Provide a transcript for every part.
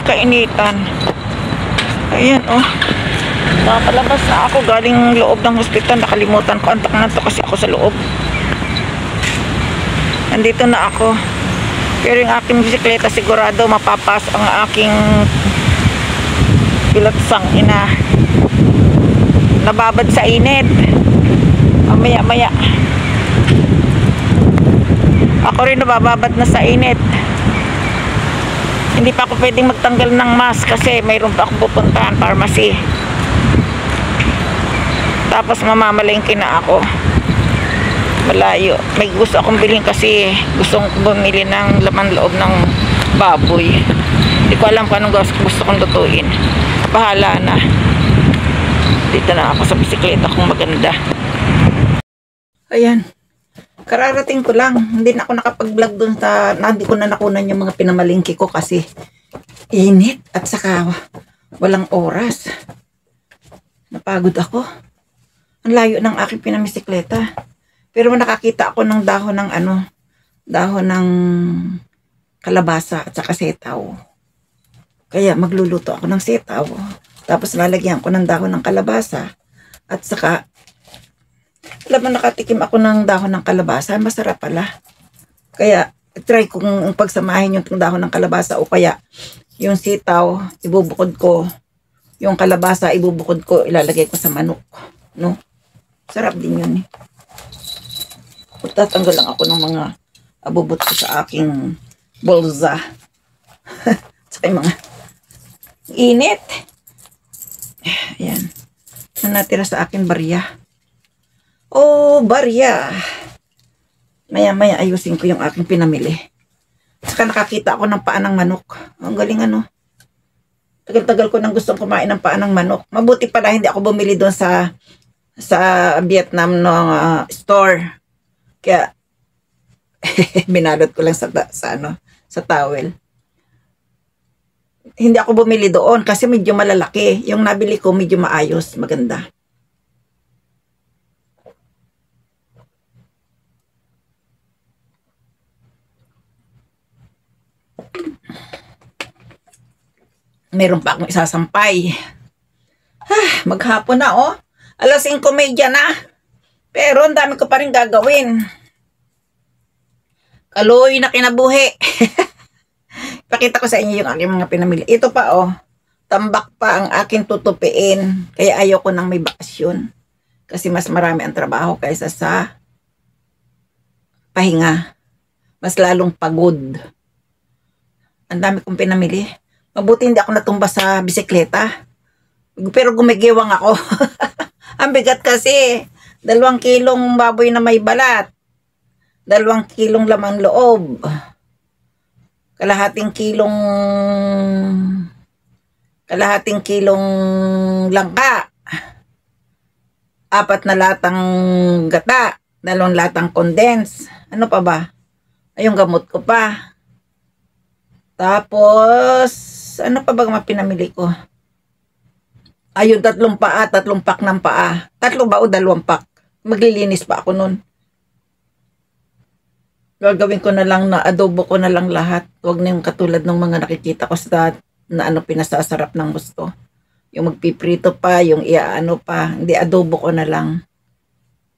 kainitan. Ayan, oh. Napalabas na ako galing loob ng hospital. Nakalimutan ko. Antak na to kasi ako sa loob. Nandito na ako. Pero yung aking bisikleta sigurado mapapas ang aking pilatsang ina. Nababad sa init. Maya-maya. Ako rin nabababad na sa init. Hindi pa ako pwedeng magtanggal ng mask kasi mayroon pa akong pupuntahan pharmacy. Tapos mamamalengke na ako. Malayo. May gusto akong bilhin kasi gustong bumili ng laman loob ng baboy. Hindi ko alam kung anong gusto kong lutuin. Bahala na. Dito na ako sa bisikleta kong maganda. Ayan. Kararating ko lang. Hindi na ako nakapag-vlog dun sa... Hindi ko na nakunan yung mga pinamalingki ko kasi init at saka walang oras. Napagod ako. Ang layo ng aking pinamisikleta. Pero nakakita ako ng dahon ng dahon ng kalabasa at saka setaw. Kaya magluluto ako ng setaw. Tapos lalagyan ko ng dahon ng kalabasa at saka alam mo, nakatikim ako ng dahon ng kalabasa. Masarap pala. Kaya, try kong pagsamahin yung dahon ng kalabasa o kaya yung sitaw, ibubukod ko. Yung kalabasa, ibubukod ko, ilalagay ko sa manok. No? Sarap din yun eh. Tatanggal lang ako ng mga abubot ko sa aking bolsa. Saka yung mga init. Ayan. Ano natira sa akin barya? Oh, barya. Maya-maya ayusin ko yung aking pinamili. Saka nakakita ako ng paa ng manok. Ang galing Tagal-tagal ko nang gustong kumain ng paa ng manok. Mabuti pala hindi ako bumili doon sa Vietnam ng store. Kaya binalot ko lang sa towel. Hindi ako bumili doon kasi medyo malalaki. Yung nabili ko medyo maayos, maganda. Meron pa akong isasampay. Maghapon na oh. 5:30 na. Pero ang dami ko pa rin gagawin. Kaloy na kinabuhi. Pakita ko sa inyo yung aking mga pinamili. Ito pa oh. Tambak pa ang aking tutupiin. Kaya ayoko nang may bakasyon. Kasi mas marami ang trabaho kaysa sa pahinga. Mas lalong pagod. Ang dami kong pinamili. Mabuti hindi ako natumba sa bisikleta. Pero gumigiwang ako. Ang bigat kasi. 2 kilong baboy na may balat. 2 kilong lamang loob. Kalahating kilong langka. 4 na latang gata. 2 latang condense. Ano pa ba? Ayong gamot ko pa. Tapos, ano pa ba mga pinamili ko? Ayun, 3 paa, 3 pack ng paa. 3 ba o 2 pack? Maglilinis pa ako nun. Gagawin ko na lang na adobo ko na lang lahat. Huwag na yung katulad ng mga nakikita ko sa pinasasarap ng gusto. Yung magpiprito pa, yung iaano pa. Hindi, adobo ko na lang.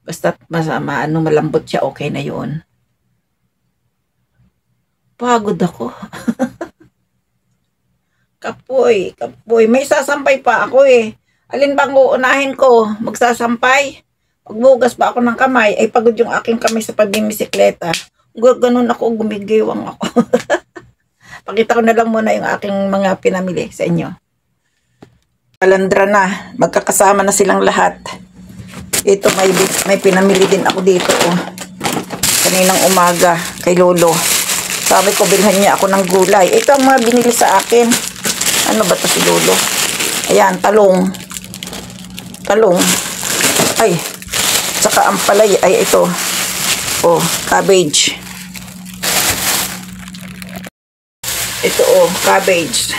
Basta malambot siya, okay na yun. Pagod ako. Kapoy. May sasampay pa ako eh. Alin bang uunahin ko? Magsasampay? Magbugas pa ako ng kamay. Ay pagod yung aking kamay sa pagbibisikleta. Ganun ako, gumigiwang ako. Pakita ko na lang muna yung aking mga pinamili sa inyo. Palandra na. Magkakasama na silang lahat. Ito may pinamili din ako dito. Oh. Kaninang umaga kay Lolo. Sabi ko bilhan niya ako ng gulay. Ito ang mga binili sa akin. Ano ba to si Lolo? Ayan, talong. Ay, saka ang palay. Ay, ito. Oh, cabbage. Ito oh, cabbage.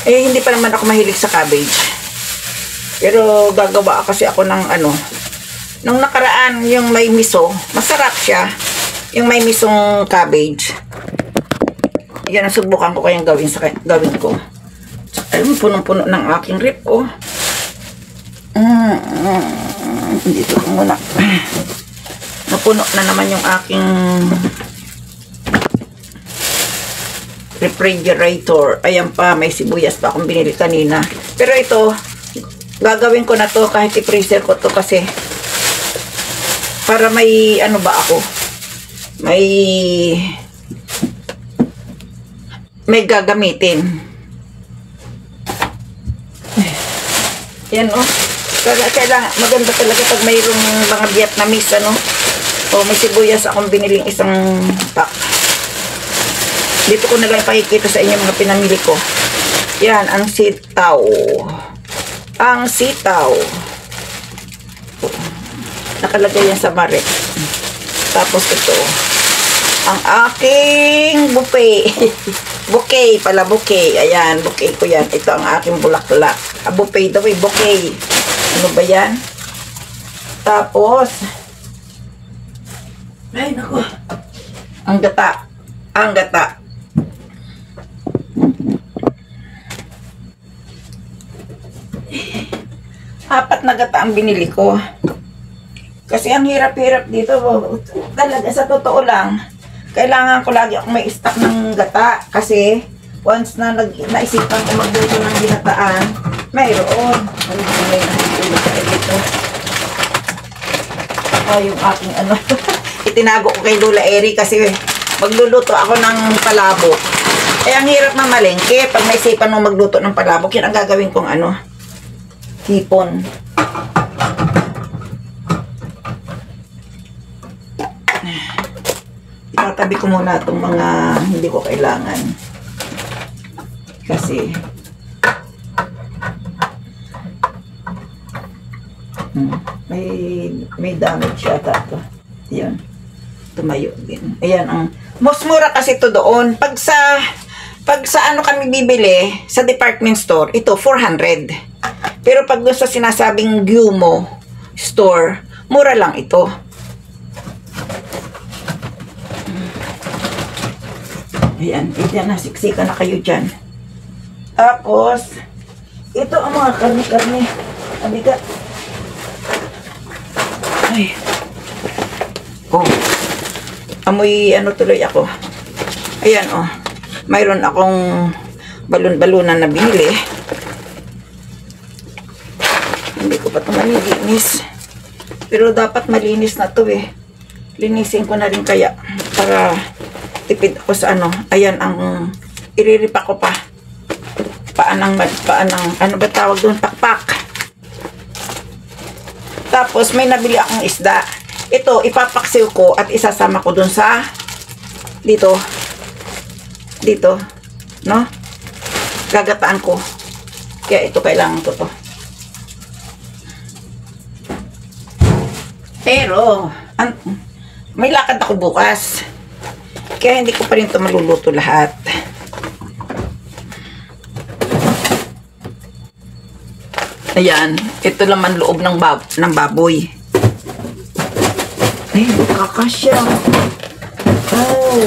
Eh, hindi pa naman ako mahilig sa cabbage. Pero gagawa kasi ako ng nung nakaraan, yung may miso, masarap siya. Yung may misong cabbage. Yan ang subukan ko kayang gawin ko. Ayun, punong-puno ng aking rip, oh. Dito ko muna. Napuno na naman yung aking refrigerator. Ayan pa, may sibuyas pa akong binili kanina. Pero ito, gagawin ko na to kahit i-freezer ko to kasi para may ano ba ako, may gagamitin. Yan, oh. Kailangan, maganda talaga pag mayroong mga Vietnamese, ano. O, may sibuyas akong biniling isang pack. Dito ko na lang pakikita sa inyo mga pinamili ko. Yan, ang sitaw. Ang sitaw. Nakalagay yan sa mare. Tapos ito, ang aking bouquet. Bouquet pala, bouquet. Ayan, bouquet ko yan. Ito ang aking bulaklak. Bouquet daw, bouquet. Ano ba yan? Tapos, ay, naku. Ang gata. Ang gata. Apat na gata ang binili ko. Kasi ang hirap-hirap dito. Talaga, sa totoo lang, kailangan ko lagi akong may stock ng gata. Kasi, once na naisipan ko magluto ng ginataan, mayroon. May nakikita sa ito. Yung aking ano. Itinago ko kay Lola Eri kasi magluluto ako ng palabok. Eh, ang hirap na malengke. Pag naisipan mo magluto ng palabok, yan ang gagawin kong ano, hipon. Itatabi ko muna itong mga hindi ko kailangan. Kasi may damage siya ito. Yan. Tumayo din. Ayan ang most mura kasi ito doon. Pag sa ano kami bibili sa department store, ito 400. Pero pag doon sa sinasabing Gumo store, mura lang ito. Ayan, nasiksika na kayo dyan. Tapos, ito ang mga karne-karne. Abigat. Ay. Oh. Amoy ano tuloy ako. Ayan, oh. Mayroon akong balon-balunan na binili. Hindi ko pa ito malilinis. Pero dapat malinis na ito eh. Linisin ko na rin kaya para tipid ako sa ano. Ayan ang iriripa ko pa. Paanang ano ba tawag doon? Pakpak. Tapos may nabili akong isda. Ito ipapaksiw ko at isasama ko doon sa dito, no? Gagataan ko. Kaya ito kailangan ko to. Pero may lakad ako bukas. Kaya hindi ko pa rin ito maluluto lahat. Ayan, ito naman loob ng baboy. Ay, hindi kakasya. Oh,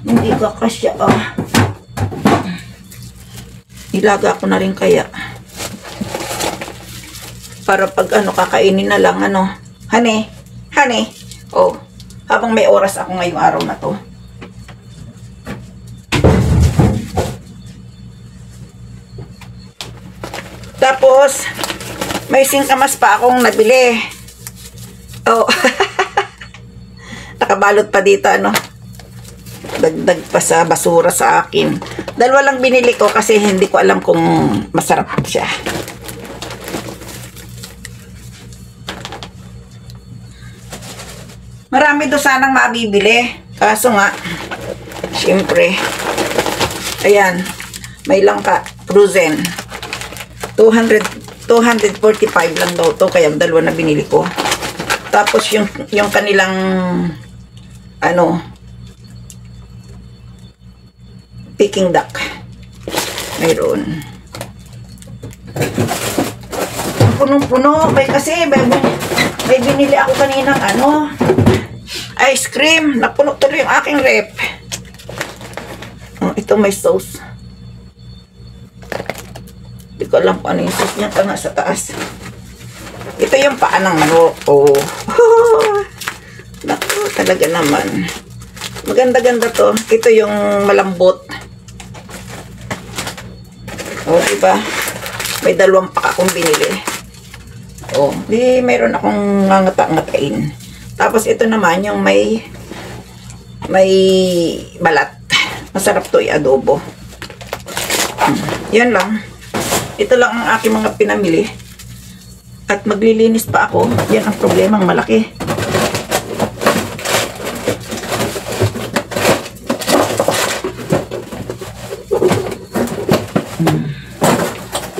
hindi kakasya. Ilaga ko na rin kaya. Para pag ano, kakainin na lang, ano. Honey. Oh, habang may oras ako ngayong araw na to. Tapos, may singkamas pa akong nabili. Oh, nakabalot pa dito, ano. Dagdag pa sa basura sa akin. Dalawa lang binili ko kasi hindi ko alam kung masarap siya. Marami doon sanang mabibili. Kaso nga, syempre, ayan, may langka, frozen. 245 lang daw to, kaya dalawa na binili ko. Tapos yung kanilang ano, Peking duck. Mayroon. Punong-puno. Kasi may binili ako kaninang ano, ice cream. Napuno tuloy yung aking rep. Oh, ito may sauce. ko alam kung ano yung sis niya. Tanga sa taas. Ito yung paa ng manok. Oh. Naku, talaga naman. Maganda-ganda to. Ito yung malambot. Oh, diba? May dalawang paka akong binili. Oh, di mayroon akong ngangata-ngatain. Tapos ito naman yung may balat. Masarap to i-adobo. Yan lang. Ito lang ang aking mga pinamili. At maglilinis pa ako. Yan ang problemang malaki.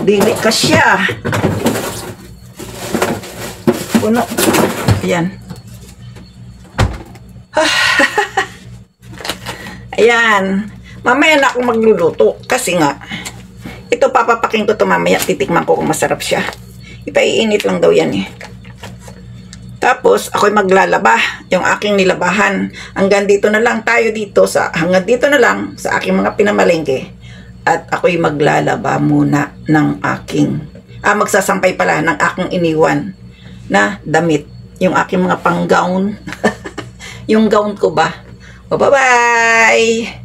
Dili ka siya. Puno. Ayan. Ayan. Mamaya na ako magluluto. Kasi nga, ito papapaking ko to mamaya. Titikman ko kung masarap siya. Ipaiinit lang daw yan eh. Tapos, ako'y maglalaba. Yung aking nilabahan. Hanggang dito na lang tayo dito. Hanggang dito na lang sa aking mga pinamalengke. At ako'y maglalaba muna ng aking, magsasampay pala ng aking iniwan na damit. Yung aking mga pang-gown. Yung gown ko ba? Bye-bye!